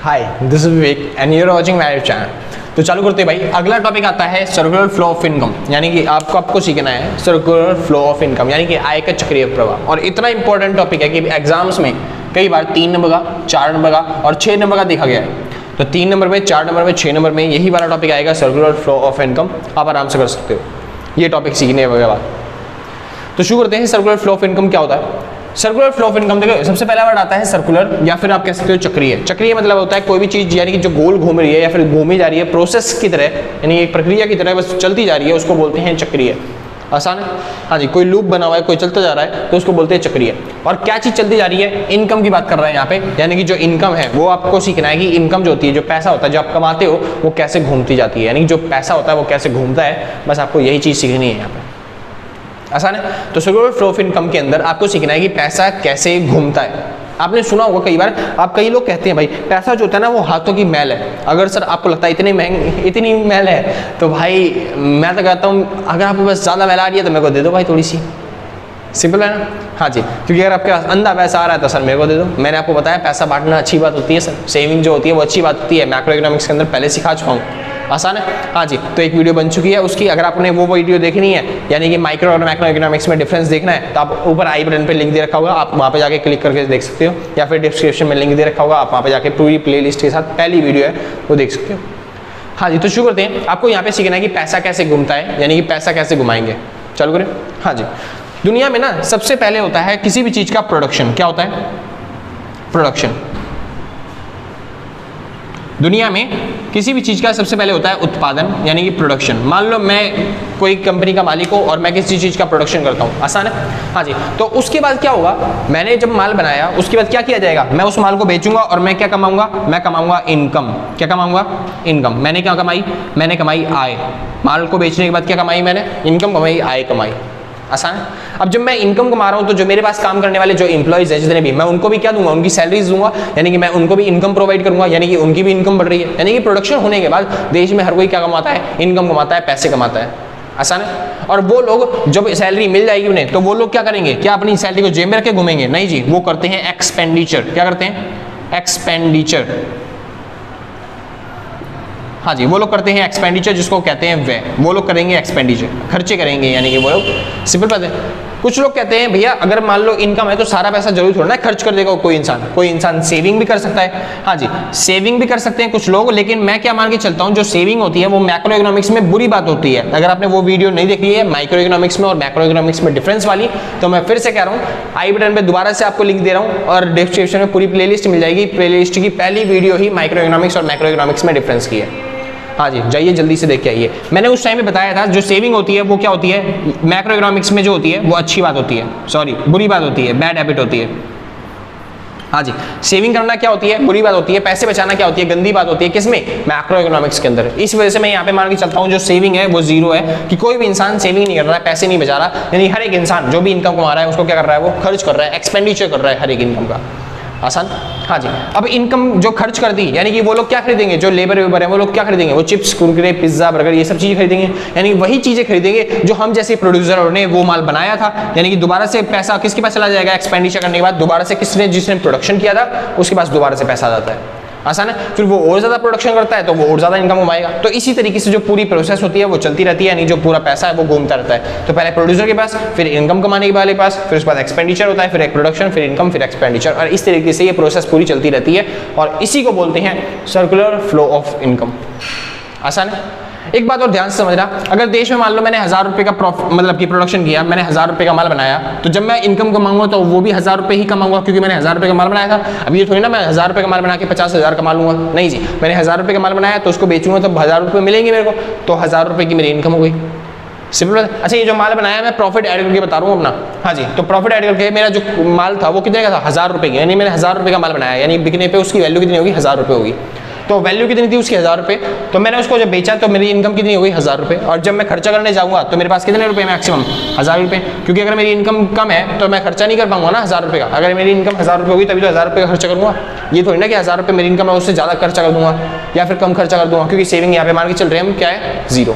Hi, this is Vivek and you are watching my channel. तो चालू करते हैं भाई। अगला टॉपिक आता है सर्कुलर फ्लो ऑफ इनकम, यानी कि आपको सीखना है सर्कुलर फ्लो ऑफ इनकम, यानी कि आय का चक्रीय प्रवाह। और इतना इंपॉर्टेंट टॉपिक है कि एग्जाम्स में कई बार 3 नंबर का, 4 नंबर का और 6 नंबर का देखा गया है। तो 3 नंबर में, 4 नंबर में, 6 नंबर में यही वाला टॉपिक आएगा, सर्कुलर फ्लो ऑफ इनकम। आप आराम से कर सकते हो ये टॉपिक सीखने के बाद। तो शुरू करते हैं। सर्कुलर फ्लो ऑफ इनकम क्या होता है? सर्कुलर फ्लो ऑफ इनकम देखो, सबसे पहला वर्ड आता है सर्कुलर, या फिर आप कह सकते हो चक्रीय। चक्रीय मतलब होता है कोई भी चीज यानी कि जो गोल घूम रही है या फिर घूमी जा रही है प्रोसेस की तरह, यानी एक प्रक्रिया की तरह बस चलती जा रही है, उसको बोलते हैं चक्रीय। आसान है? हाँ जी। कोई लूप बना हुआ है, कोई चलता जा रहा है, तो उसको बोलते हैं चक्रीय। और क्या चीज चलती जा रही है? इनकम की बात कर रहे हैं यहाँ पे, यानी कि जो इनकम है वो आपको सीखना है कि इनकम जो होती है, जो पैसा होता है जो आप कमाते हो, वो कैसे घूमती जाती है, यानी कि जो पैसा होता है वो कैसे घूमता है। बस आपको यही चीज सीखनी है यहाँ पे। आसान है? तो सर्कुलर फ्लो ऑफ इनकम के अंदर आपको सीखना है कि पैसा कैसे घूमता है। आपने सुना होगा कई बार, कई लोग कहते हैं भाई पैसा जो होता है ना वो हाथों की मैल है। अगर सर आपको लगता है इतनी मैल है, तो भाई मैं तो कहता हूँ अगर आपको बस ज़्यादा मैल आ रही है तो मेरे को दे दो भाई थोड़ी सी। सिंपल है ना? हाँ जी। क्योंकि अगर आपके पास अंधा पैसा आ रहा है तो सर मेरे को दे दो। मैंने आपको बताया पैसा बांटना अच्छी बात होती है सर, सेविंग जो होती है वो अच्छी बात होती है। मैक्रो इकोनॉमिक्स के अंदर पहले सिखा चुका हूँ। आसान है? हाँ जी। तो एक वीडियो बन चुकी है उसकी, अगर आपने वो वीडियो देखनी है, यानी कि माइक्रो और मैक्रो इकोनॉमिक्स में डिफरेंस देखना है, तो आप ऊपर आई बटन पे लिंक दे रखा होगा, आप वहाँ पे जाके क्लिक करके देख सकते हो, या फिर डिस्क्रिप्शन में लिंक दे रखा होगा, आप वहाँ पे जाके पूरी प्लेलिस्ट के साथ पहली वीडियो है वो देख सकते हो। हाँ जी। तो शुरू करते हैं। आपको यहाँ पे सीखना है कि पैसा कैसे घूमता है, यानी कि पैसा कैसे घुमाएंगे। चालू करें। हाँ जी। दुनिया में ना सबसे पहले होता है किसी भी चीज का प्रोडक्शन। क्या होता है? प्रोडक्शन। दुनिया में किसी भी चीज का सबसे पहले होता है उत्पादन, यानी कि प्रोडक्शन। मान लो मैं कोई कंपनी का मालिक हूं और मैं किसी चीज का प्रोडक्शन करता हूं। आसान है? हाँ जी। तो उसके बाद क्या होगा? मैंने जब माल बनाया उसके बाद क्या किया जाएगा? मैं उस माल को बेचूंगा और मैं क्या कमाऊंगा? मैं कमाऊंगा इनकम। क्या कमाऊंगा? इनकम। मैंने क्या कमाई? मैंने कमाई आय। माल को बेचने के बाद क्या कमाई मैंने? इनकम कमाई, आय कमाई। आसान है? अब जब मैं इनकम कमा रहा हूं तो जो मेरे पास काम करने वाले जो एम्प्लॉइज है जितने भी, मैं उनको भी क्या दूंगा? उनकी सैलरीज दूंगा, यानी कि मैं उनको भी इनकम प्रोवाइड करूंगा, यानी कि उनकी भी इनकम बढ़ रही है। यानी कि प्रोडक्शन होने के बाद देश में हर कोई क्या कमाता है? इनकम कमाता है, पैसे कमाता है। आसान है? और वो लोग जब सैलरी मिल जाएगी उन्हें, तो वो लोग क्या करेंगे? क्या अपनी सैलरी को जेब में रख के घूमेंगे? नहीं जी, वो करते हैं एक्सपेंडिचर। क्या करते हैं? एक्सपेंडिचर। हाँ जी। वो लोग करते हैं एक्सपेंडिचर, जिसको कहते हैं व्यय। वो लोग करेंगे एक्सपेंडिचर, खर्चे करेंगे, यानी कि वो लोग। सिंपल बात है। कुछ लोग कहते हैं भैया अगर मान लो इनकम है तो सारा पैसा जरूर थोड़ा ना खर्च कर देगा कोई इंसान सेविंग भी कर सकता है। हाँ जी, सेविंग भी कर सकते हैं कुछ लोग, लेकिन मैं क्या मान के चलता हूँ जो सेविंग होती है वो मैक्रो इकोनॉमिक्स में बुरी बात होती है। अगर आपने वो वीडियो नहीं देखी है माइक्रो इकोनॉमिक्स में और मैक्रो इकोनॉमिक्स में डिफरेंस वाली, तो मैं फिर से कह रहा हूँ आई बटन पे दोबारा से आपको लिंक दे रहा हूँ और डिस्क्रिप्शन में पूरी प्लेलिस्ट मिल जाएगी। प्लेलिस्ट की पहली वीडियो ही माइक्रो इकोनॉमिक्स और मैक्रो इकोनॉमिक्स में डिफरेंस की है। हाँ जी, जाइए जल्दी से देख के आइए। मैंने उस टाइम में बताया था जो सेविंग होती है वो क्या होती है? मैक्रो इकोनॉमिक्स में जो होती है वो अच्छी बात होती है, सॉरी बुरी बात होती है, बैड हैबिट होती है। हाँ जी। सेविंग करना क्या होती है? बुरी बात होती है। पैसे बचाना क्या होती है? गंदी बात होती है। किसमें? मैक्रो इकोनॉमिक्स के अंदर। इस वजह से मैं यहाँ पे मान के चलता हूँ जो सेविंग है वो जीरो है, कि कोई भी इंसान सेविंग नहीं कर रहा है, पैसे नहीं बचा रहा, यानी हर एक इंसान जो भी इनकम कमा रहा है उसको क्या कर रहा है? वो खर्च कर रहा है, एक्सपेंडिचर कर रहा है हर एक इनकम का। आसान? हाँ जी। अब इनकम जो खर्च कर दी, यानी कि वो लोग क्या खरीदेंगे? जो लेबर वेबर है वो लोग क्या खरीदेंगे? वो चिप्स, कुरकुरे, पिज्जा, बर्गर, ये सब चीजें खरीदेंगे, यानी वही चीजें खरीदेंगे जो हम जैसे प्रोड्यूसर ने वो माल बनाया था। यानी कि दोबारा से पैसा किसके पास चला जाएगा? एक्सपेंडिचर करने के बाद दोबारा से जिसने प्रोडक्शन किया था उसके पास दोबारा से पैसा आ जाता है। आसान है? फिर वो और ज्यादा प्रोडक्शन करता है तो वो और ज्यादा इनकम कमाएगा। तो इसी तरीके से जो पूरी प्रोसेस होती है वो चलती रहती है, यानी जो पूरा पैसा है वो घूमता रहता है। तो पहले प्रोड्यूसर के पास, फिर इनकम कमाने वाले के पास, फिर उसके बाद एक्सपेंडिचर होता है, फिर एक प्रोडक्शन, फिर इनकम, फिर एक्सपेंडिचर, और इस तरीके से ये प्रोसेस पूरी चलती रहती है। और इसी को बोलते हैं सर्कुलर फ्लो ऑफ इनकम। आसान है? एक बात और ध्यान से समझना, अगर देश में मान लो मैंने 1000 रुपये का मतलब कि प्रोडक्शन किया, मैंने 1000 रुपये का माल बनाया, तो जब मैं इनकम कमाऊंगा तो वो भी 1000 रुपये ही कमाऊंगा, क्योंकि मैंने 1000 रुपये का माल बनाया था। अब ये थोड़ी ना मैं 1000 रुपये का माल बना के 50,000 कमा लूंगा। नहीं जी, मैंने 1000 रुपये का माल बनाया तो उसको बेचूंगा तो 1000 रुपये मिलेंगे मेरे को, तो 1000 रुपये की मेरी इनकम हो गई। सिंपल। अच्छा, ये जो माल बनाया मैं प्रॉफिट ऐड करके बता रहा हूँ अपना। हाँ जी। तो प्रॉफिट ऐड करके मेरा जो माल था वो कितने का था? 1000 रुपये की, यानी मैंने 1000 रुपये का माल बनाया, यानी बिकने पे उसकी वैल्यू कितनी होगी? 1000 रुपये होगी। तो वैल्यू कितनी थी उसकी? 1000 रुपये। तो मैंने उसको जब बेचा तो मेरी इनकम कितनी होगी? 1000 रुपये। और जब मैं खर्चा करने जाऊंगा तो मेरे पास कितने रुपए? मैक्सिमम 1000 रुपये, क्योंकि अगर मेरी इनकम कम है तो मैं खर्चा नहीं कर पाऊंगा ना 1000 रुपये का। अगर मेरी इनकम 1000 रुपये होगी तभी तो 1000 रुपये का खर्चा करूंगा। ये थोड़ी ना कि 1000 रुपये मेरी इनकम है उससे ज़्यादा खर्चा कर दूंगा या फिर कम खर्चा कर दूंगा, क्योंकि सेविंग यहाँ पे मान के चल रहे हैं हम क्या है? जीरो।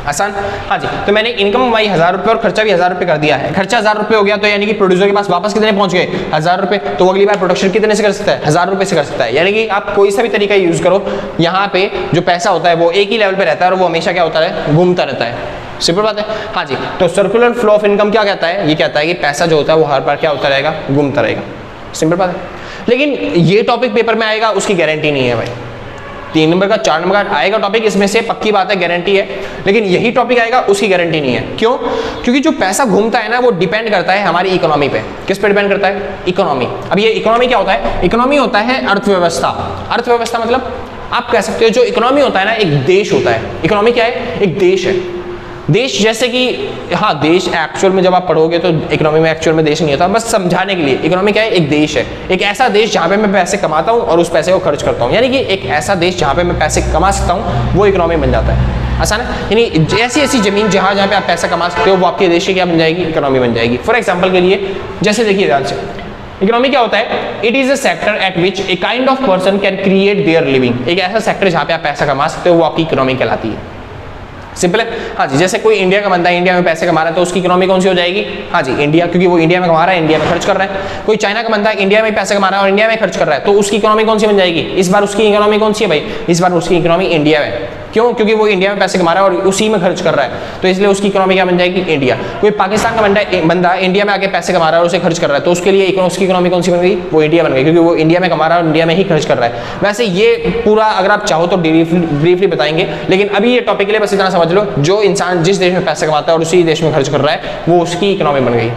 आसान। हाँ जी, तो मैंने इनकम कमाई 1000 रुपये और खर्चा भी 1000 रुपये कर दिया है। खर्चा 1000 रुपये हो गया तो यानी कि प्रोड्यूसर के पास वापस कितने पहुंच गए, 1000 रुपये। तो अगली बार प्रोडक्शन कितने से कर सकता है, 1000 रुपये से कर सकता है। यानी कि आप कोई सा भी तरीका यूज करो, यहाँ पे जो पैसा होता है वो एक ही लेवल पे रहता है और वो हमेशा क्या होता है, घूमता रहता है। सिंपल बात है। हाँ जी, तो सर्कुलर फ्लो ऑफ इनकम क्या कहता है, ये कहता है कि पैसा जो होता है वो हर बार क्या होता रहेगा, घूमता रहेगा। सिंपल बात है। लेकिन ये टॉपिक पेपर में आएगा उसकी गारंटी नहीं है भाई। 3 नंबर का 4 नंबर का आएगा टॉपिक, इसमें से पक्की बात है, गारंटी है। लेकिन यही टॉपिक आएगा उसकी गारंटी नहीं है। क्यों? क्योंकि जो पैसा घूमता है ना वो डिपेंड करता है हमारी इकोनॉमी पे। किस पे डिपेंड करता है, इकोनॉमी। अब ये इकोनॉमी क्या होता है, इकोनॉमी होता है अर्थव्यवस्था। अर्थव्यवस्था मतलब आप कह सकते हो जो इकोनॉमी होता है ना, एक देश होता है। इकोनॉमी क्या है, एक देश है। देश जैसे कि, हाँ देश एक्चुअल में जब आप पढ़ोगे तो इकोनॉमी में एक्चुअल में देश नहीं होता, बस समझाने के लिए इकोनॉमी क्या है, एक देश है। एक ऐसा देश जहाँ पे मैं पैसे कमाता हूँ और उस पैसे को खर्च करता हूँ, यानी कि एक ऐसा देश जहाँ पे मैं पैसे कमा सकता हूँ वो इकोनॉमी बन जाता है। आसान है। यानी ऐसी ऐसी जमीन जहाँ जहाँ पे आप पैसा कमा सकते हो वो आपके देश की क्या बन जाएगी, इकोनॉमी बन जाएगी। फॉर एग्जाम्पल के लिए जैसे देखिए ध्यान से, इकोनॉमी क्या होता है, it is a sector eight which a kind of person can create their living. एक ऐसा सेक्टर जहाँ पे आप पैसा कमा सकते हो वो आपकी इकोनॉमी कहलाती है। सिंपल है। हाँ जी, जैसे कोई इंडिया का बंदा है, इंडिया में पैसे कमा रहा है तो उसकी इकोनॉमी कौन सी हो जाएगी, हाँ जी इंडिया, क्योंकि वो इंडिया में कमा रहा है, इंडिया में खर्च कर रहा है। कोई चाइना का बंदा है, इंडिया में पैसे कमा रहा है और इंडिया में खर्च कर रहा है, तो उसकी इकोनॉमी कौन सी बन जाएगी, इस बार उसकी इकोनॉमी कौन सी है भाई, इस बार उसकी इकोनॉमी इंडिया है। क्यों? क्योंकि वो इंडिया में पैसे कमा रहा है और उसी में खर्च कर रहा है, तो इसलिए उसकी इकोनॉमी क्या बन जाएगी, इंडिया। कोई पाकिस्तान का बंदा इंडिया में आके पैसे कमा रहा है और उसे खर्च कर रहा है, तो उसके लिए उसकी इकोनॉमी कौन सी बन गई, वो इंडिया बन गई, क्योंकि वो इंडिया में कमा रहा है और इंडिया में ही खर्च कर रहा है। वैसे ये पूरा अगर आप चाहो तो ब्रीफली बताएंगे, लेकिन अभी ये टॉपिक के लिए बस इतना समझ लो, जो इंसान जिस देश में पैसे कमाता है और उसी देश में खर्च कर रहा है वो उसकी इकोनॉमी बन गई।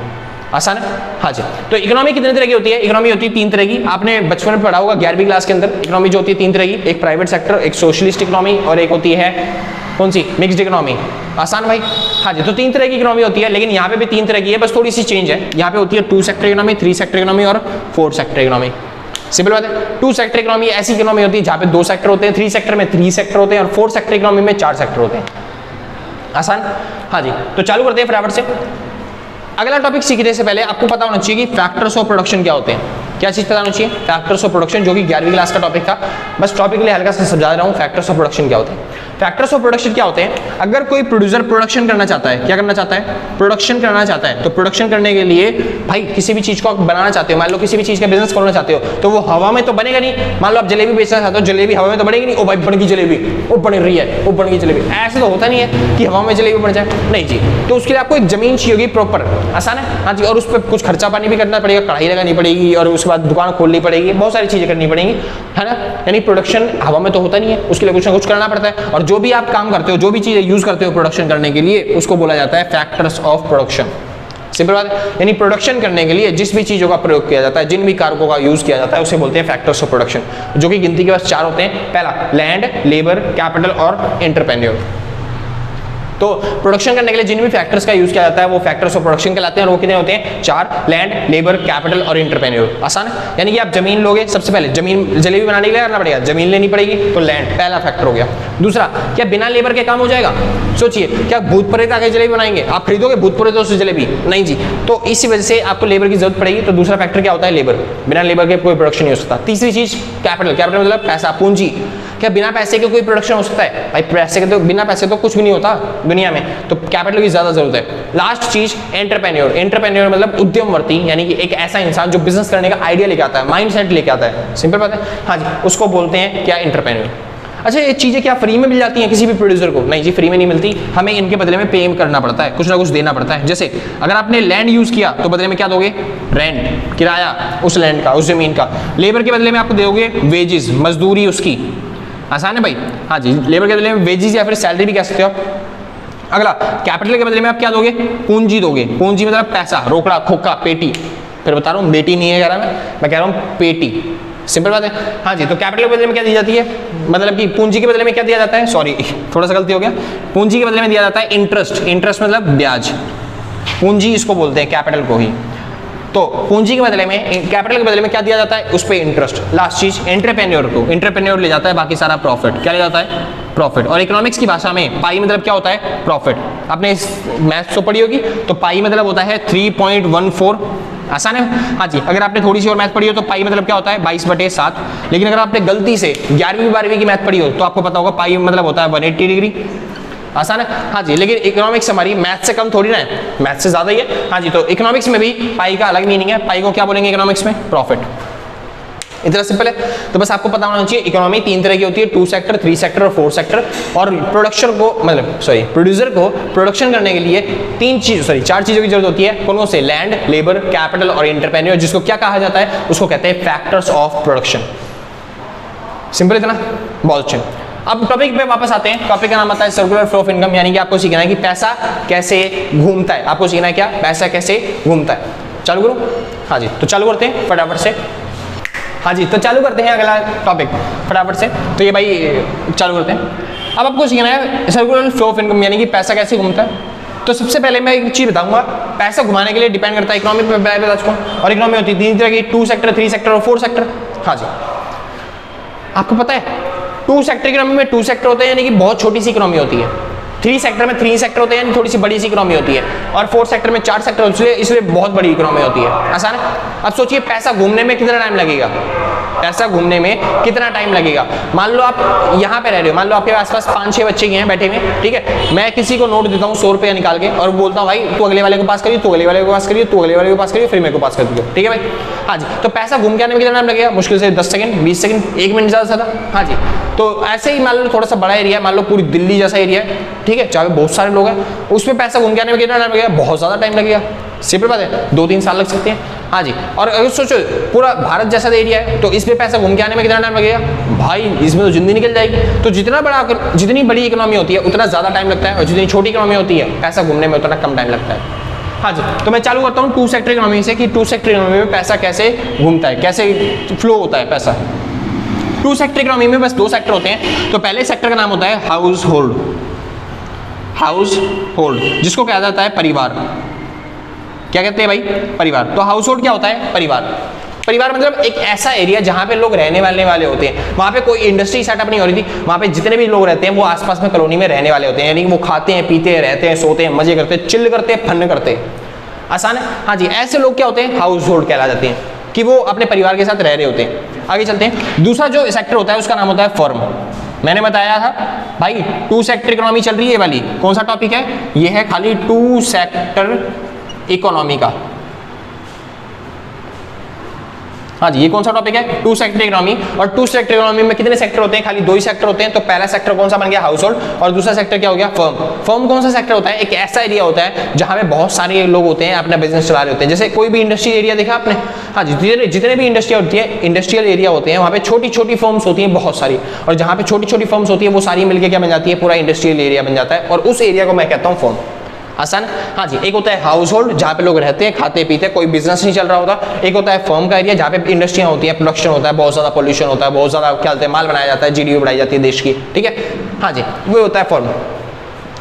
आसान है। हाँ जी, तो इकोनॉमी कितने तरह की होती है, इकोनॉमी होती है 3 तरह की। आपने बचपन में पढ़ा होगा 11वीं क्लास के अंदर। इकोनॉमी जो होती है 3 तरह की, एक प्राइवेट सेक्टर, एक सोशलिस्ट इकोनॉमी और एक होती है कौन सी, मिक्स्ड इकोनॉमी। आसान भाई। हाँ जी, तो 3 तरह की इकोनॉमी होती है, लेकिन यहाँ पे भी 3 तरह की है, बस थोड़ी सी चेंज है। यहाँ पे होती है 2 सेक्टर इकोनॉमी, 3 सेक्टर इकोनॉमी और 4 सेक्टर इकोनॉमी। सिंपल बात है। 2 सेक्टर इकोनॉमी ऐसी इकोनॉमी होती है जहाँ पे 2 सेक्टर होते हैं, 3 सेक्टर में 3 सेक्टर होते हैं और 4 सेक्टर इकोनॉमी में 4 सेक्टर होते हैं। आसान। हाँ जी, तो चालू करते हैं फटाफट से। अगला टॉपिक सीखने से पहले आपको पता होना चाहिए कि फैक्टर्स ऑफ प्रोडक्शन क्या होते हैं। क्या चीज पता होना चाहिए, फैक्टर्स ऑफ प्रोडक्शन, जो कि 11वीं क्लास का टॉपिक था। बस टॉपिक के लिए हल्का सा समझा रहा हूँ, फैक्टर्स ऑफ प्रोडक्शन क्या होते हैं। फैक्टर्स ऑफ प्रोडक्शन क्या होते हैं, अगर कोई प्रोड्यूसर प्रोडक्शन करना चाहता है, क्या करना चाहता है, प्रोडक्शन करना चाहता है, तो प्रोडक्शन करने के लिए भाई किसी भी चीज को आप बनाना चाहते हो, मान लो किसी भी चीज का बिजनेस खोलना चाहते हो, तो वो हवा में तो बनेगा नहीं। मान लो आप जलेबी बेचना चाहते हो, जलेबी हवा में तो बनेगी नहीं, ओ भाई बन गई जलेबी, वो बन रही है, वो बन गई जलेबी, ऐसे तो होता नहीं है कि हवा में जलेबी बन जाए, नहीं जी। तो उसके लिए आपको एक जमीन चाहिए होगी प्रॉपर। आसान है। हाँ जी, और उस पर कुछ खर्चा पानी भी करना पड़ेगा, कढ़ाई लगानी पड़ेगी और उसके बाद दुकान खोलनी पड़ेगी, बहुत सारी चीजें करनी पड़ेंगी, है ना। यानी प्रोडक्शन हवा में तो होता नहीं है, उसके लिए कुछ ना कुछ करना पड़ता है। और जो भी आप काम करते हो, जो भी चीजें यूज करते हो प्रोडक्शन करने के लिए, उसको बोला जाता है फैक्टर्स ऑफ प्रोडक्शन। सिंपल बात है। यानी प्रोडक्शन करने के लिए जिस भी चीजों का प्रयोग किया जाता है, जिन भी कारकों का यूज किया जाता है, उसे बोलते हैं फैक्टर्स ऑफ प्रोडक्शन, जो कि गिनती के बस 4 होते हैं। पहला लैंड, लेबर, कैपिटल और एंटरप्रेन्योर। तो प्रोडक्शन करने के लिए जिन भी फैक्टर्स का यूज किया जाता है वो फैक्टर्स ऑफ प्रोडक्शन कहलाते हैं, और वो कितने होते हैं, 4, लैंड, लेबर, कैपिटल और एंटरप्रेन्योर। आसान है। यानी कि आप जमीन लोगे, सबसे पहले जमीन, जलेबी बनाने के लिए करना पड़ेगा, जमीन लेनी पड़ेगी, तो लैंड पहला फैक्टर हो गया। दूसरा, क्या बिना लेबर के काम हो जाएगा, सोचिए, क्या भूत प्रेत आके जलेबी बनाएंगे, आप खरीदोगे भूत प्रेतों से जलेबी, नहीं जी। तो इसी वजह से आपको लेबर की जरूरत पड़ेगी, तो दूसरा फैक्टर क्या होता है, लेबर। बिना लेबर के कोई प्रोडक्शन नहीं हो सकता। तीसरी चीज कैपिटल, कैपिटल मतलब पैसा, पूंजी। क्या बिना पैसे के कोई प्रोडक्शन हो सकता है, भाई पैसे के तो, बिना पैसे तो कुछ भी नहीं होता दुनिया में, तो कैपिटल की ज्यादा जरूरत है। लास्ट चीज एंटरप्रेन्योर, एंटरप्रेन्योर मतलब उद्यमवर्ती, यानी कि एक ऐसा इंसान जो बिजनेस करने का आइडिया लेके आता है, माइंडसेट लेके आता है। सिंपल बात है। हाँ जी, उसको बोलते हैं क्या, एंटरप्रेन्योर। अच्छा, ये चीजें क्या फ्री में मिल जाती हैं किसी भी प्रोड्यूसर को, नहीं जी, फ्री में नहीं मिलती, हमें इनके बदले में पे करना पड़ता है, कुछ ना कुछ देना पड़ता है। जैसे अगर आपने लैंड यूज किया तो बदले में क्या दोगे, रेंट, किराया उस लैंड का, उस जमीन का। लेबर के बदले में आपको दोगे वेजेस, मजदूरी उसकी। आसान है भाई। हाँ जी, लेबर के बदले में वेजेस या फिर सैलरी भी कह सकते हो आप। अगला कैपिटल के बदले में आप क्या दोगे, पूंजी दोगे। पूंजी मतलब पैसा, रोकड़ा, खोखा, पेटी। फिर बता रहा हूँ, बेटी नहीं है कह रहा मैं कह रहा हूँ पेटी। सिंपल बात है। हाँ जी, तो कैपिटल के बदले में क्या दी जाती है, मतलब कि पूंजी के बदले में क्या दिया जाता है, सॉरी थोड़ा सा गलती हो गया, पूंजी के बदले में दिया जाता है इंटरेस्ट। इंटरेस्ट मतलब ब्याज, पूंजी इसको बोलते हैं कैपिटल को ही। तो पूंजी के बदले में, कैपिटल के बदले में क्या दिया जाता है, उस पे इंटरेस्ट। लास्ट चीज एंटरप्रेन्योर को, एंटरप्रेन्योर ले जाता है बाकी सारा प्रॉफिट। क्या ले जाता है, प्रॉफिट। और इकोनॉमिक्स की भाषा में पाई मतलब क्या होता है, प्रॉफिट। आपने मैथ्स तो पढ़ी होगी, तो पाई मतलब होता है 3.14। आसान है। हाँ जी, अगर आपने थोड़ी सी और मैथ पढ़ी हो तो पाई मतलब क्या होता है, 22/7। लेकिन अगर आपने गलती से 11वीं 12वीं की मैथ पढ़ी हो तो आपको पता होगा पाई मतलब होता है 180 डिग्री। आसान है। हाँ जी, लेकिन इकोनॉमिक्स हमारी मैथ से कम थोड़ी ना है, मैथ से ज्यादा ही है। हाँ जी, तो इकोनॉमिक्स में भी पाई का अलग मीनिंग है। पाई को क्या बोलेंगे इकोनॉमिक्स में? प्रॉफिट। इतना सिंपल है। तो बस आपको पता होना चाहिए इकोनॉमी 3 तरह की होती है, 2 सेक्टर, 3 सेक्टर और 4 सेक्टर। और प्रोडक्शन को मतलब प्रोड्यूसर को प्रोडक्शन करने के लिए 4 चीजों की जरूरत होती है। कौन से? लैंड, लेबर, कैपिटल और एंटरप्रेन्योर, जिसको क्या कहा जाता है? उसको कहते हैं फैक्टर्स ऑफ प्रोडक्शन। सिंपल इतना, बहुत अच्छे। अब टॉपिक पे वापस आते हैं। टॉपिक का नाम आता है सर्कुलर फ्लो ऑफ इनकम, यानी कि आपको सीखना है कि पैसा कैसे घूमता है। आपको सीखना है क्या? पैसा कैसे घूमता है। चालू करो। हाँ जी, तो चालू करते हैं फटाफट से। हाँ जी, तो चालू करते हैं अगला टॉपिक फटाफट से। तो ये भाई चालू करते हैं। अब आपको सीखना है सर्कुलर फ्लो ऑफ इनकम, यानी कि पैसा कैसे घूमता है। तो सबसे पहले मैं एक चीज बताऊंगा, पैसा घुमाने के लिए डिपेंड करता है इकोनॉमी पे, मैं बता चुका हूं। और इकोनॉमी होती है 3 तरह की, 2 सेक्टर, 3 सेक्टर और 4 सेक्टर। हाँ जी, आपको पता है 2 सेक्टर इकोनॉमी में 2 सेक्टर होते हैं, यानी कि बहुत छोटी सी इकोनॉमी होती है। 3 सेक्टर में 3 सेक्टर होते हैं, यानी थोड़ी सी बड़ी सी इकोनॉमी होती है। और 4 सेक्टर में 4 सेक्टर, इसलिए बहुत बड़ी इकोनॉमी होती है। आसान है। अब सोचिए पैसा घूमने में कितना टाइम लगेगा। पैसा घूमने में कितना टाइम लगेगा। मान लो आप यहाँ पे रह रहे हो, मान लो आपके आसपास 5-6 बच्चे हैं बैठे हुए, ठीक है। मैं किसी को नोट देता हूँ 100 रुपया निकाल के और बोलता हूँ भाई तू अगले वाले को पास करिए, तू अगले वाले को पास करिए, तू अगले वाले को पास करिए, फिर मेरे को पास कर दीजिए, ठीक है भाई। हाँ जी, तो पैसा घूम के आने में कितना टाइम लगेगा? मुश्किल से 10 सेकंड, 20 सेकंड, 1 मिनट ज़्यादा से ज़्यादा। हाँ जी, तो ऐसे ही मान लो थोड़ा सा बड़ा एरिया है, मान लो पूरी दिल्ली जैसा एरिया है, ठीक है, जहाँ पे बहुत सारे लोग हैं, उसमें पैसा घूम के आने में कितना टाइम लगेगा? बहुत ज़्यादा टाइम लगेगा। सिंपल बात है, 2-3 साल लग सकते हैं। हाँ जी, और अगर सोचो पूरा भारत जैसा एरिया है तो इसमें पैसा घूम के आने में कितना टाइम लगेगा? भाई इसमें तो जिंदगी निकल जाएगी। तो जितनी बड़ी इकोनॉमी होती है उतना ज़्यादा टाइम लगता है, और जितनी छोटी इकोनॉमी होती है पैसा घूमने में उतना कम टाइम लगता है। हाँ जी, तो मैं चालू करता हूँ 2 सेक्टर इकोनॉमी से कि 2 सेक्टर इकोनॉमी में पैसा कैसे घूमता है, कैसे फ्लो होता है पैसा। 2 सेक्टर इकोनॉमी में बस 2 सेक्टर होते हैं। तो पहले सेक्टर का नाम होता है हाउस होल्ड, जिसको कहा जाता है परिवार। क्या कहते हैं भाई? परिवार। तो हाउस होल्ड क्या होता है? परिवार मतलब एक ऐसा एरिया जहां पे लोग रहने वाले होते हैं। वहां पे कोई इंडस्ट्री सेटअप नहीं हो रही थी, वहां पे जितने भी लोग रहते हैं वो आसपास में कॉलोनी में रहने वाले होते हैं, यानी कि वो खाते हैं, पीते हैं, रहते हैं, सोते हैं, मजे करते हैं, चिल करते हैं, फन करते हैं। आसान है। हाँ जी, ऐसे लोग क्या होते हैं? हाउस होल्ड कहला जाते हैं, कि वो अपने परिवार के साथ रह रहे होते हैं। आगे चलते हैं। दूसरा जो सेक्टर होता है उसका नाम होता है फर्म। मैंने बताया था भाई 2 सेक्टर इकोनॉमी चल रही है वाली। कौन सा टॉपिक है ये? है खाली 2 सेक्टर इकोनॉमी का। हाँ जी, ये कौन सा टॉपिक है? 2 सेक्टर इकोनॉमी। और 2 सेक्टर इकोनॉमी में कितने सेक्टर होते हैं? खाली 2 ही सेक्टर होते हैं। तो पहला सेक्टर कौन सा बन गया? House hold. और दूसरा सेक्टर क्या हो गया? फर्म। फर्म कौन सा सेक्टर होता है? एक ऐसा एरिया होता है जहां पे बहुत सारे लोग होते हैं, अपना बिजनेस चला रहे होते हैं। जैसे कोई भी इंडस्ट्रियल एरिया देखा आपने? हाँ जी, जितने भी इंडस्ट्री होती है, इंडस्ट्रियल एरिया होते हैं, वहाँ पे छोटी छोटी फर्म्स होती हैं बहुत सारी। और जहाँ पे छोटी छोटी फर्म्स होती है वो सारी मिलकर क्या बन जाती है? पूरा इंडस्ट्रियल एरिया बन जाता है। और उस एरिया को मैं कहता हूँ फर्म। आसान। हाँ जी, एक होता है हाउस होल्ड जहाँ पे लोग रहते हैं, खाते पीते, कोई बिजनेस नहीं चल रहा होता। एक होता है फर्म का एरिया जहाँ पे इंडस्ट्रियाँ होती है, प्रोडक्शन होता है, बहुत ज़्यादा पोल्यूशन होता है, बहुत ज़्यादा क्या होता है, माल बनाया जाता है, जीडीपी बढ़ाई जाती है देश की, ठीक है। हाँ जी, वो होता है फर्म।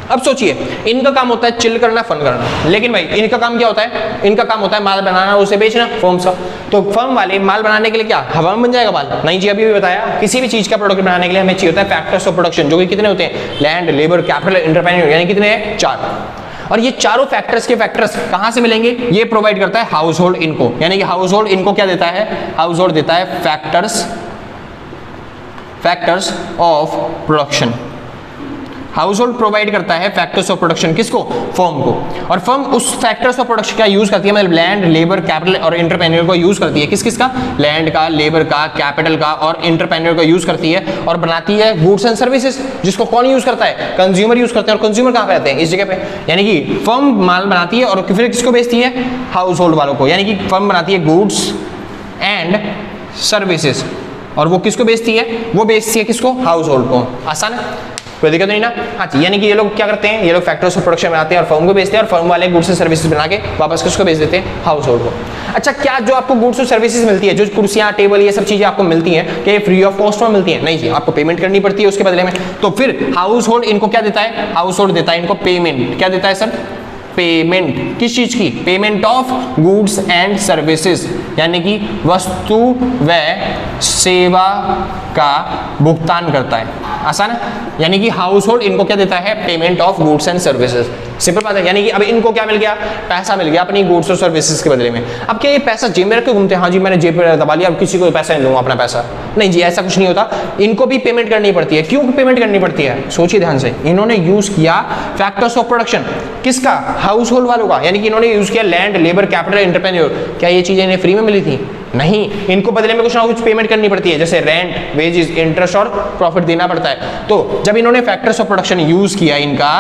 अब सोचिए, इनका काम होता है चिल करना, फन करना, लेकिन भाई इनका काम क्या होता है? इनका काम होता है माल बनाना, उसे बेचना, फर्म्स का। तो फर्म वाले माल बनाने के लिए क्या हवा में बन जाएगा माल? नहीं जी, अभी भी बताया, किसी भी चीज का प्रोडक्ट बनाने के लिए हमें चाहिए होता है फैक्टर्स ऑफ प्रोडक्शन, जो कि कितने होते हैं? लैंड, लेबर, कैपिटल, एंटरप्रेन्योर, यानी कितने हैं? 4। और ये चारों फैक्टर्स के फैक्टर्स कहां से मिलेंगे? ये प्रोवाइड करता है हाउस होल्ड इनको, यानी कि हाउस होल्ड इनको क्या देता है? हाउस होल्ड देता है factors of production. House hold provide करता है फैक्टर्स ऑफ प्रोडक्शन, किसको? फर्म को। और फर्म उस फैक्टर्स ऑफ प्रोडक्शन का यूज करती है, मतलब लैंड, लेबर, कैपिटल और एंटरप्रेन्योर को यूज करती है। किसका? लैंड का, लेबर का, कैपिटल का और एंटरप्रेन्योर का यूज करती है और बनाती है गुड्स एंड सर्विसेज, जिसको कौन यूज करता है? कंज्यूमर यूज करते हैं। और कंज्यूमर कहां पे आते हैं? इस जगह पे। यानी कि फर्म माल बनाती है और फिर किसको बेचती है? हाउस होल्ड वालों को। यानी कि फर्म बनाती है गुड्स एंड सर्विसेज, और वो किसको बेचती है? वो बेचती है किसको? हाउस होल्ड को। आसान है, कोई दिक्कत नहीं ना। हाँ जी, यानी कि ये लोग क्या करते हैं? ये लोग फैक्टर्स ऑफ प्रोडक्शन बनाते हैं और फर्म को बेचते हैं, और फर्म वाले गुड्स एंड सर्विसेज बना के वापस किसको बेच देते हैं? हाउस होल्ड को। अच्छा, क्या जो आपको गुड्स और सर्विसेज मिलती है, जो कुर्सियां, टेबल, ये सब चीजें आपको मिलती हैं, क्या ये फ्री ऑफ कॉस्ट में मिलती है? नहीं जी, आपको पेमेंट करनी पड़ती है उसके बदले में। तो फिर हाउस होल्ड इनको क्या देता है? हाउस होल्ड देता है इनको पेमेंट। क्या देता है सर? पेमेंट, किस चीज की? Payment of goods and services, यानी कि वस्तु व सेवा का भुगतान करता है। आसान है, यानी कि हाउस होल्ड इनको क्या देता है? Payment of goods and services. Simple बात है, यानी कि अब इनको क्या मिल गया? पैसा मिल गया अपनी गुड्स और सर्विसेज के बदले में। अब क्या ये पैसा जेब में रख के घूमते हैं? हाँ जी मैंने जेब में दबा लिया, अब किसी को पैसा नहीं दूंगा अपना पैसा। नहीं जी, ऐसा कुछ नहीं होता, इनको भी पेमेंट करनी पड़ती है। क्यों पेमेंट करनी पड़ती है? सोचिए ध्यान से, इन्होंने यूज किया फैक्टर्स ऑफ प्रोडक्शन, किसका? हाउस होल्ड वालों का, यानी कि इन्होंने यूज किया लैंड, लेबर, कैपिटल, एंटरप्रेन्योर। क्या ये चीजें इन्हें फ्री में मिली थी? नहीं, इनको बदले में कुछ ना कुछ पेमेंट करनी पड़ती है, जैसे रेंट, वेजेस, इंटरेस्ट और प्रॉफिट देना पड़ता है। तो जब इन्होंने फैक्टर्स ऑफ प्रोडक्शन यूज किया इनका,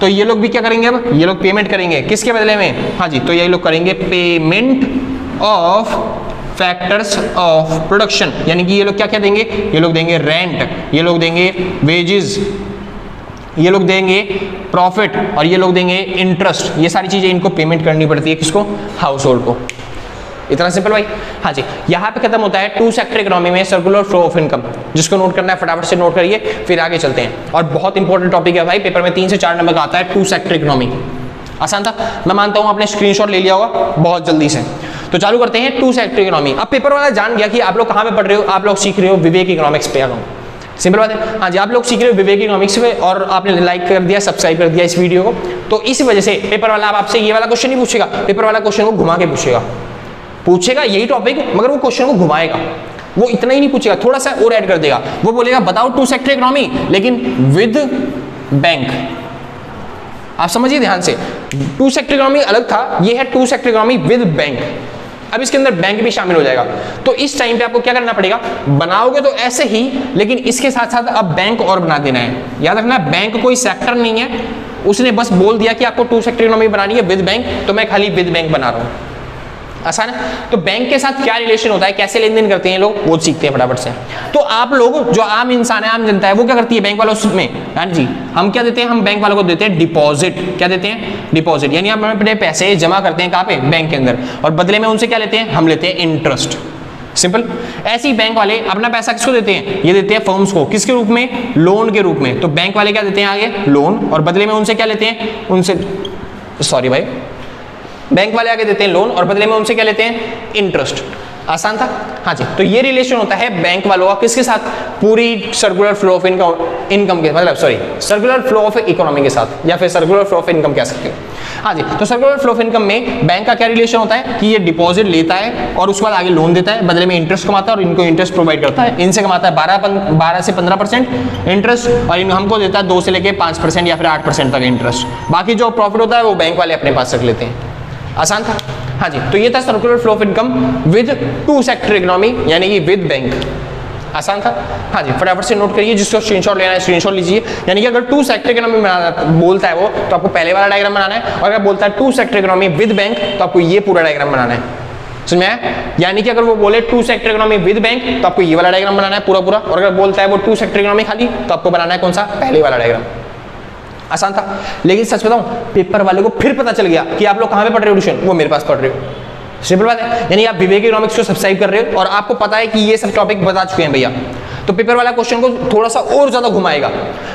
तो ये लोग भी क्या करेंगे? अब ये लोग पेमेंट करेंगे, किसके बदले में? हाँ जी, तो ये लोग करेंगे payment of factors of production, यानी कि ये लोग क्या क्या देंगे? ये लोग देंगे रेंट, ये लोग देंगे वेजेस, ये लोग देंगे प्रॉफिट और ये लोग देंगे इंटरेस्ट। ये सारी चीजें इनको पेमेंट करनी पड़ती है, किसको? हाउस होल्ड को। इतना सिंपल भाई। हाँ जी, यहाँ पे खत्म होता है टू सेक्टर इकोनॉमी में सर्कुलर फ्लो ऑफ इनकम, जिसको नोट करना है फटाफट से नोट करिए, फिर आगे चलते हैं। और बहुत इंपॉर्टेंट टॉपिक है भाई, पेपर में 3 से 4 नंबर का आता है टू सेक्टर इकोनॉमी। आसान था, मैं मानता हूँ आपने स्क्रीनशॉट ले लिया होगा बहुत जल्दी से। तो चालू करते हैं टू सेक्टर इकोनॉमी। अब पेपर वाला जान गया कि आप लोग कहाँ पे पढ़ रहे हो, आप लोग सीख रहे हो विवेक इकोनॉमिक्स पे। सिंपल बात है, हाँ जी, आप लोग सीख रहे हो विवेक इकोनॉमिक्स पे और आपने लाइक कर दिया, सब्सक्राइब कर दिया इस वीडियो को, तो इस वजह से पेपर वाला आपसे ये वाला क्वेश्चन नहीं पूछेगा, पेपर वाला क्वेश्चन को घुमा के पूछेगा यही टॉपिक, मगर वो क्वेश्चन को घुमाएगा। वो इतना ही नहीं पूछेगा, थोड़ा सा और ऐड कर देगा। वो बोलेगा बताओ टू सेक्टर इकोनॉमी, लेकिन विद बैंक। आप समझिए ध्यान से, टू सेक्टर इकोनॉमी अलग था, ये है two sector economy with bank. अब इसके अंदर बैंक भी शामिल हो जाएगा। तो इस टाइम पे आपको क्या करना पड़ेगा? बनाओगे तो ऐसे ही, लेकिन इसके साथ साथ अब बैंक और बना देना है। याद रखना, बैंक कोई सेक्टर नहीं है, उसने बस बोल दिया कि आपको टू सेक्टर इकोनॉमी बनानी है विद बैंक, तो मैं खाली विद बैंक बना रहा हूं। आसान है। तो बैंक के साथ क्या रिलेशन होता है, कैसे लेन देन करते हैं लोग, वो सीखते हैं फटाफट से। तो आप लोग जो आम इंसान है, आम जनता है, वो क्या करती है बैंक वालों में? हाँ जी, हम क्या देते हैं? हम बैंक वालों को देते हैं डिपॉजिट। क्या देते हैं? डिपॉजिट, यानी हम अपने पैसे जमा करते हैं कहाँ पे? बैंक के अंदर, और बदले में उनसे क्या लेते हैं? हम लेते हैं इंटरेस्ट। सिंपल। ऐसे ही बैंक वाले अपना पैसा किसको देते हैं? ये देते हैं फर्म्स को, किसके रूप में? लोन के रूप में। तो बैंक वाले क्या देते हैं आगे? लोन, और बदले में उनसे क्या लेते हैं? उनसे, सॉरी भाई, बैंक वाले आगे देते हैं लोन और बदले में उनसे क्या लेते हैं? इंटरेस्ट। आसान था। हाँ जी, तो ये रिलेशन होता है बैंक वालों का किसके साथ? पूरी सर्कुलर फ्लो ऑफ इनकम के, मतलब sorry, circular flow of economy के साथ, या फिर सर्कुलर फ्लो ऑफ इनकम कह सकते हो। हाँ जी, तो सर्कुलर फ्लो ऑफ इनकम में बैंक का क्या रिलेशन होता है कि ये डिपॉजिट लेता है और उसके बाद आगे लोन देता है, बदले में इंटरेस्ट कमाता है और इनको इंटरेस्ट प्रोवाइड करता है। इनसे कमाता है 12 से 15% इंटरेस्ट, और हमको देता है 2 से लेकर 5% या फिर 8% तक इंटरेस्ट। बाकी जो प्रॉफिट होता है वो बैंक वाले अपने पास रख लेते हैं। आसान था। हाँ जी, तो ये था circular flow of income with two sector economy, यानी कि विद बैंक। आसान था। हाँ जी, फटाफट से नोट करिए, जिसको स्क्रीनशॉट लेना है स्क्रीनशॉट लीजिए। यानी कि अगर टू सेक्टर इकोनॉमी बोलता है वो, तो आपको पहले वाला डायग्राम बनाना है, और अगर बोलता है two sector economy with bank, तो आपको ये पूरा डायग्राम बनाना है। समझ में आया? यानी कि अगर वो बोले two sector economy with bank, तो आपको ये वाला डायग्राम बनाना है पूरा पूरा, और अगर बोलता है वो टू सेक्टर इकोनॉमी खाली, तो आपको बनाना है कौन सा? पहले वाला डायग्राम। आसान था। लेकिन सच बताऊं, पेपर वाले को फिर पता चल गया कि आप लोग कहां पे पढ़ रहे हो ट्यूशन, वो मेरे पास पढ़ रहे हो। सिंपल बात है, यानी आप विवेक इकोनॉमिक्स को सब्सक्राइब कर रहे हो और आपको पता है कि ये सब टॉपिक बता चुके हैं भैया। तो पेपर वाला क्वेश्चन को थोड़ा सा और ज्यादा घुमाएगा।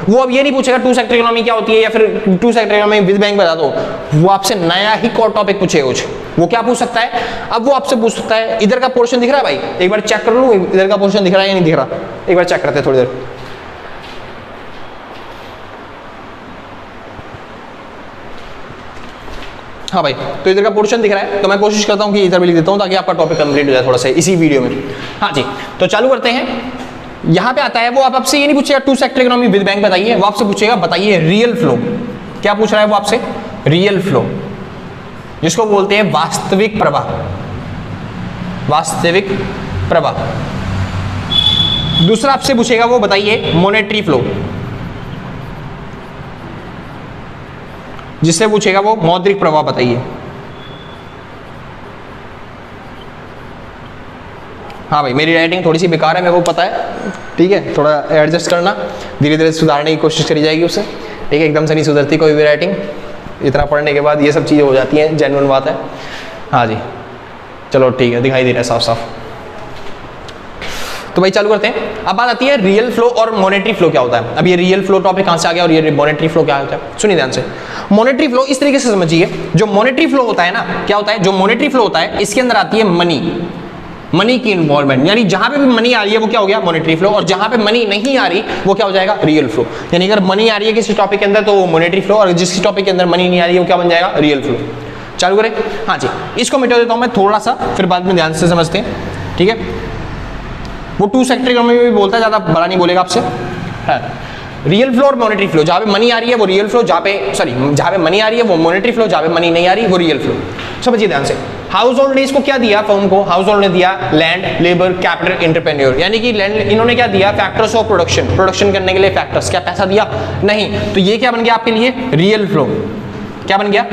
वो अब ये नहीं पूछेगा टू सेक्टर इकोनॉमी क्या होती है, या फिर two sector economy with bank बता दो। वो आपसे नया ही कोर टॉपिक पूछेगा कुछ। वो क्या पूछ सकता है? अब वो आपसे पूछ सकता है, इधर का पोर्शन दिख रहा है भाई, एक बार चेक कर लूं इधर का पोर्शन दिख रहा है या नहीं दिख रहा, एक बार चेक करते हैं थोड़ी देर। हाँ भाई, तो इधर का पोर्शन दिख रहा है, तो मैं कोशिश करता हूँ कि इधर भी लिख देता हूँ ताकि आपका टॉपिक कंप्लीट हो जाए थोड़ा सा इसी वीडियो में। हाँ जी, तो चालू करते हैं। यहाँ पे आता है वो, आप आपसे ये नहीं पूछेगा two sector economy with bank बताइए, वो आपसे पूछेगा बताइए रियल फ्लो। क्या पूछ रहा है वो आपसे? रियल फ्लो, जिसको बोलते हैं वास्तविक प्रवाह। वास्तविक प्रवाह। दूसरा आपसे पूछेगा वो बताइए मॉनेटरी फ्लो, जिससे पूछेगा वो मौद्रिक प्रवाह बताइए। हाँ भाई, मेरी राइटिंग थोड़ी सी बेकार है, मेरे को पता है, ठीक है, थोड़ा एडजस्ट करना, धीरे धीरे सुधारने की कोशिश करी जाएगी उससे, ठीक है। एकदम से नहीं सुधरती कोई भी राइटिंग, इतना पढ़ने के बाद ये सब चीज़ें हो जाती हैं, जेन्युइन बात है। हाँ जी, चलो ठीक है, दिखाई दे रहा है साफ साफ। तो भाई चालू करते हैं। अब बात आती है रियल फ्लो और मॉनेटरी फ्लो क्या होता है। अब ये रियल फ्लो टॉपिक कहां से आ गया और ये मॉनेटरी फ्लो क्या होता है, सुनिए ध्यान से। मॉनेटरी फ्लो इस तरीके से समझिए, जो मॉनेटरी फ्लो होता है ना, क्या होता है, जो मॉनेटरी फ्लो होता है इसके अंदर आती है मनी की इन्वॉल्वमेंट, यानी जहां पे भी मनी आ रही है वो क्या हो गया, मॉनेटरी फ्लो, और जहां पे मनी नहीं आ रही वो क्या हो जाएगा, रियल फ्लो। यानी अगर मनी आ रही है किसी टॉपिक के अंदर तो वो मॉनेटरी फ्लो, और जिस टॉपिक के अंदर मनी नहीं आ रही है वो क्या बन जाएगा, रियल फ्लो। चालू करें, हाँ जी, इसको मिटा देता हूं मैं थोड़ा सा, फिर बाद में ध्यान से समझते हैं, ठीक है। वो टू सेक्टर इकोनॉमी में भी बोलता है, ज्यादा बड़ा नहीं बोलेगा आपसे। रियल फ्लो और मॉनेटरी फ्लो, जहां पे मनी आ रही है वो रियल फ्लो, जहां पे मनी आ रही है वो मॉनेटरी फ्लो, जहां पे मनी नहीं आ रही वो रियल फ्लो। समझिए ध्यान से। हाउस होल्ड ने इसको क्या दिया, फर्म को हाउस होल्ड ने दिया लैंड, लेबर, कैपिटल, एंटरप्रेन्योर, यानी कि लैंड इन्होंने क्या दिया, फैक्टर्स ऑफ प्रोडक्शन करने के लिए फैक्टर्स, क्या पैसा दिया, नहीं, तो ये क्या बन गया आपके लिए, रियल फ्लो। क्या बन गया,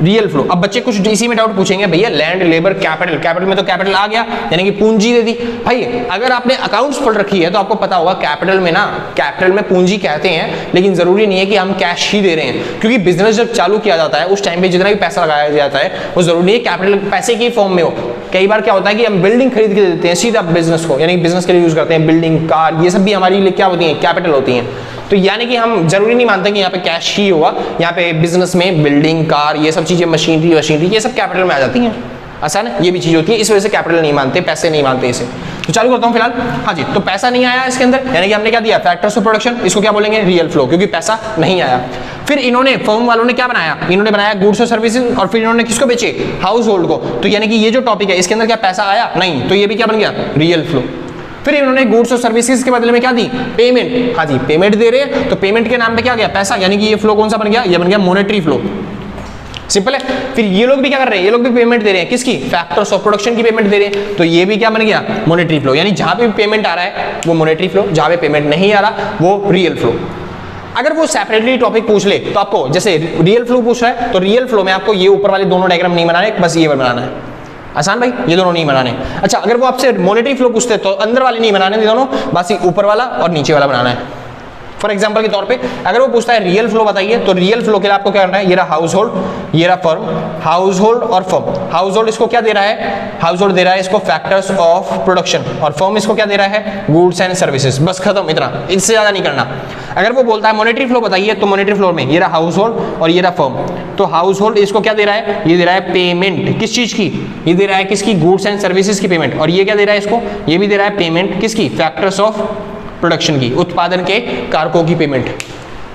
रियल फ्लो। अब बच्चे कुछ इसी में डाउट पूछेंगे, भैया लैंड, लेबर, कैपिटल में तो कैपिटल आ गया, यानी कि पूंजी दे दी। भाई अगर आपने अकाउंट्स पढ़ रखी है तो आपको पता होगा कैपिटल में पूंजी कहते हैं, लेकिन जरूरी नहीं है कि हम कैश ही दे रहे हैं, क्योंकि बिजनेस जब चालू किया जाता है उस टाइम पे जितना भी पैसा लगाया जाता है वो जरूरी नहीं है कैपिटल पैसे की फॉर्म में हो। कई बार क्या होता है कि हम बिल्डिंग खरीद के देते हैं सीधा बिजनेस को, यानी बिजनेस के लिए यूज करते हैं, बिल्डिंग, कार, ये सब भी हमारे लिए क्या होती है, कैपिटल होती है। तो यानी कि हम जरूरी नहीं मानते कि यहाँ पे कैश ही होगा, यहाँ पे बिजनेस में बिल्डिंग, कार, ये सब चीजें, मशीनरी ये सब कैपिटल में आ जाती हैं। आसान है, ये भी चीज होती है, इस वजह से कैपिटल नहीं मानते, पैसे नहीं मानते इसे। तो चालू करता हूँ फिलहाल। हाँ जी, तो पैसा नहीं आया इसके अंदर, यानी कि हमने क्या दिया, फैक्टर्स ऑफ प्रोडक्शन, इसको क्या बोलेंगे, रियल फ्लो, क्योंकि पैसा नहीं आया। फिर इन्होंने फर्म वालों ने क्या बनाया, इन्होंने बनाया गुड्स और सर्विसेज, और फिर इन्होंने किसको बेचे, हाउस होल्ड को। तो यानी कि ये जो टॉपिक है इसके अंदर क्या पैसा आया, नहीं, तो ये भी क्या बन गया, रियल फ्लो। फिर इन्होंने गुड्स और सर्विसेज के बदले में क्या दी, पेमेंट। हाँ जी, पेमेंट दे रहे हैं तो पेमेंट के नाम पे क्या गया, पैसा, यानी कि ये फ्लो कौन सा बन गया, ये बन गया मॉनेटरी फ्लो। सिंपल है। फिर ये लोग भी क्या कर रहे हैं, ये लोग भी पेमेंट दे रहे हैं, किसकी, फैक्टर्स ऑफ प्रोडक्शन की पेमेंट दे रहे हैं, तो ये भी क्या बन गया, मॉनेटरी फ्लो। यानी जहां पे भी पेमेंट आ रहा है वो मॉनेटरी फ्लो, जहां पे पेमेंट नहीं आ रहा वो रियल फ्लो। अगर वो सेपरेटली टॉपिक पूछ ले तो आपको, जैसे रियल फ्लो पूछ रहा है तो रियल फ्लो में आपको ये ऊपर वाले दोनों डायग्राम नहीं बनाने, बस ये बनाना है। आसान भाई, ये दोनों नहीं बनाने। अच्छा, अगर वो आपसे मॉनेटरी फ्लो पूछते तो अंदर वाले नहीं बनाने, दोनों बस ऊपर वाला और नीचे वाला बनाना है। फॉर एग्जांपल के तौर पे अगर वो पूछता है रियल फ्लो बताइए, तो रियल फ्लो के लिए आपको क्या करना है, ये रहा हाउस होल्ड, ये रहा फर्म, हाउस होल्ड और फर्म। हाउस होल्ड इसको क्या दे रहा है, हाउस होल्ड दे रहा है इसको फैक्टर्स ऑफ प्रोडक्शन, और फर्म इसको क्या दे रहा है, गुड्स एंड सर्विसेज। बस खत्म, इतना, इससे ज्यादा नहीं करना। अगर वो बोलता है मॉनेटरी फ्लो बताइए, तो मॉनेटरी फ्लो में ये रहा हाउस होल्ड और ये रहा फर्म। तो हाउस होल्ड इसको क्या दे रहा है, ये दे रहा है पेमेंट, किस चीज की, ये दे रहा है किसकी, गुड्स एंड सर्विसेज की पेमेंट। और ये क्या दे रहा है इसको, ये भी दे रहा है पेमेंट किसकी, फैक्टर्स ऑफ प्रोडक्शन की, उत्पादन के कारकों की पेमेंट।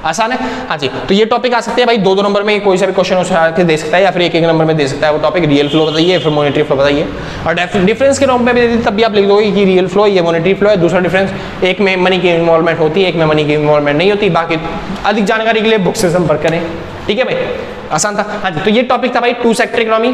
आसान है। हाँ जी, तो ये टॉपिक आ सकते हैं भाई 2-2 नंबर में, कोई सा भी क्वेश्चन उसे दे सकता है, या फिर 1-1 नंबर में दे सकता है वो टॉपिक। रियल फ्लो बताइए, फिर मॉनेटरी फ्लो बताइए, और डिफरेंस के नंबर में भी तब भी आप लिख दोगे कि रियल फ्लो, ये मॉनेटरी फ्लो है। दूसरा डिफरेंस, एक में मनी की इन्वॉल्वमेंट होती है, एक में मनी की इन्वॉल्वमेंट नहीं होती। बाकी अधिक जानकारी के लिए बुक से संपर्क करें, ठीक है भाई, आसान था। हाँ जी, तो ये टॉपिक था भाई two sector economy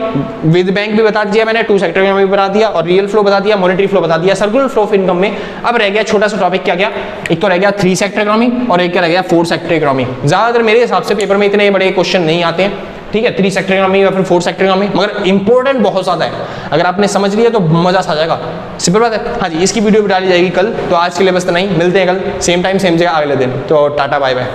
with bank भी बता दिया मैंने, टू सेक्टर इकोनॉमी भी बता दिया, और रियल फ्लो बता दिया, मॉनेटरी फ्लो बता दिया, सर्कुलर फ्लो ऑफ इनकम में। अब रह गया छोटा सा टॉपिक, क्या गया, एक तो रह गया 3 सेक्टर इकोनॉमी और एक क्या रह गया 4 सेक्टर इकोनॉमी। ज्यादातर मेरे हिसाब से पेपर में इतने बड़े क्वेश्चन नहीं आते हैं, ठीक है, 3 सेक्टर इकोनॉमी या फिर 4 सेक्टर इकोनॉमी, मगर इंपॉर्टेंट बहुत ज्यादा है। अगर आपने समझ लिया तो मजा आ जाएगा, सिंपल बात है। हाँ जी, इसकी वीडियो भी डाली जाएगी कल, तो आज के लिए बस इतना ही, मिलते हैं कल सेम टाइम सेम जगह अगले दिन। तो टाटा बाय बाय।